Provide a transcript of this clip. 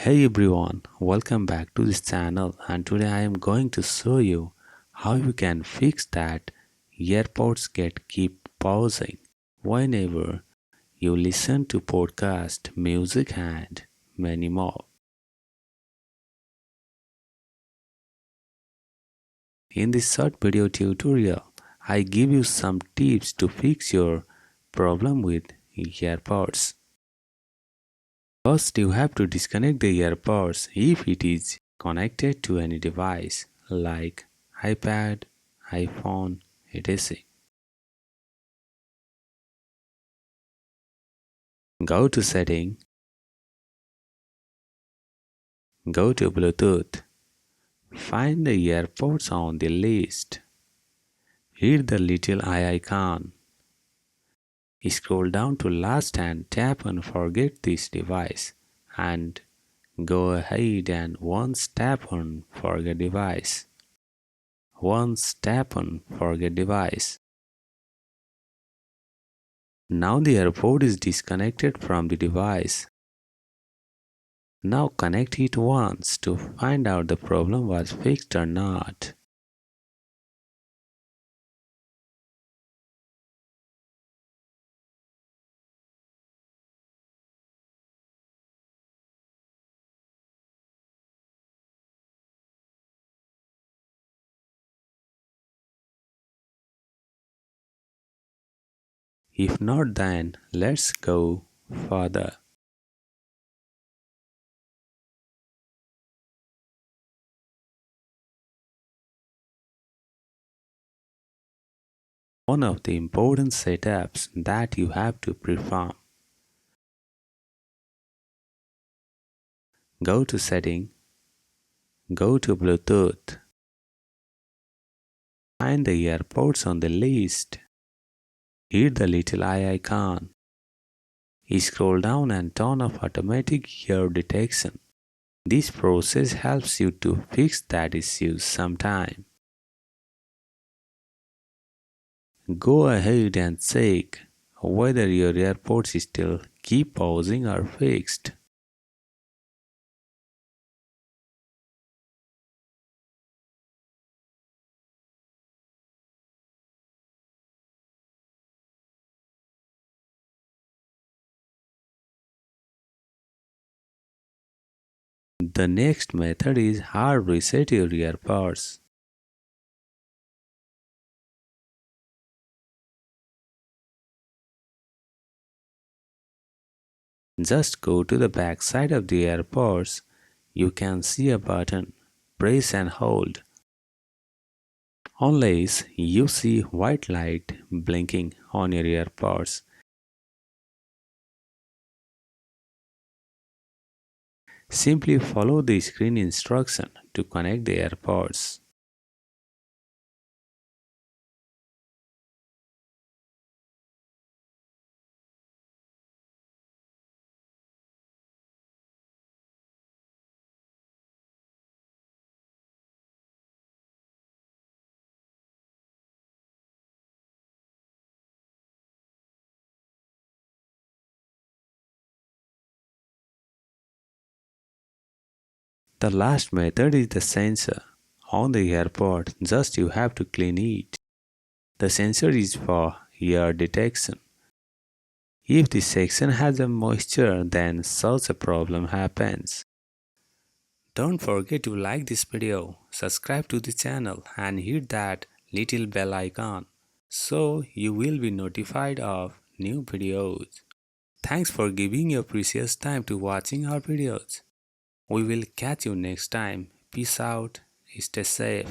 Hey everyone, welcome back to this channel, and today I am going to show you how you can fix that AirPods keep pausing whenever you listen to podcast, music and many more. In this short video tutorial, I give you some tips to fix your problem with AirPods. First, you have to disconnect the AirPods if it is connected to any device like iPad, iPhone, etc. Go to Setting, go to Bluetooth, find the AirPods on the list, hit the little eye icon, scroll down to last and tap on Forget this device and go ahead and once tap on Forget device. Once tap on Forget device. Now the AirPod is disconnected from the device. Now connect it once to find out the problem was fixed or not. If not, then let's go further. One of the important setups that you have to perform. Go to Setting, go to Bluetooth, find the AirPods on the list, hit the little eye icon, scroll down and turn off automatic ear detection. This process helps you to fix that issue sometime. Go ahead and check whether your AirPods still keep pausing or fixed. The next method is hard reset your AirPods. Just go to the back side of the AirPods. You can see a button. Press and hold. Unless you see white light blinking on your AirPods. Simply follow the screen instruction to connect the AirPods. The last method is the sensor on the AirPod. Just you have to clean it. The sensor is for ear detection. If the section has a moisture, then such a problem happens. Don't forget to like this video, subscribe to the channel and hit that little bell icon so you will be notified of new videos. Thanks for giving your precious time to watching our videos. We will catch you next time. Peace out. Stay safe.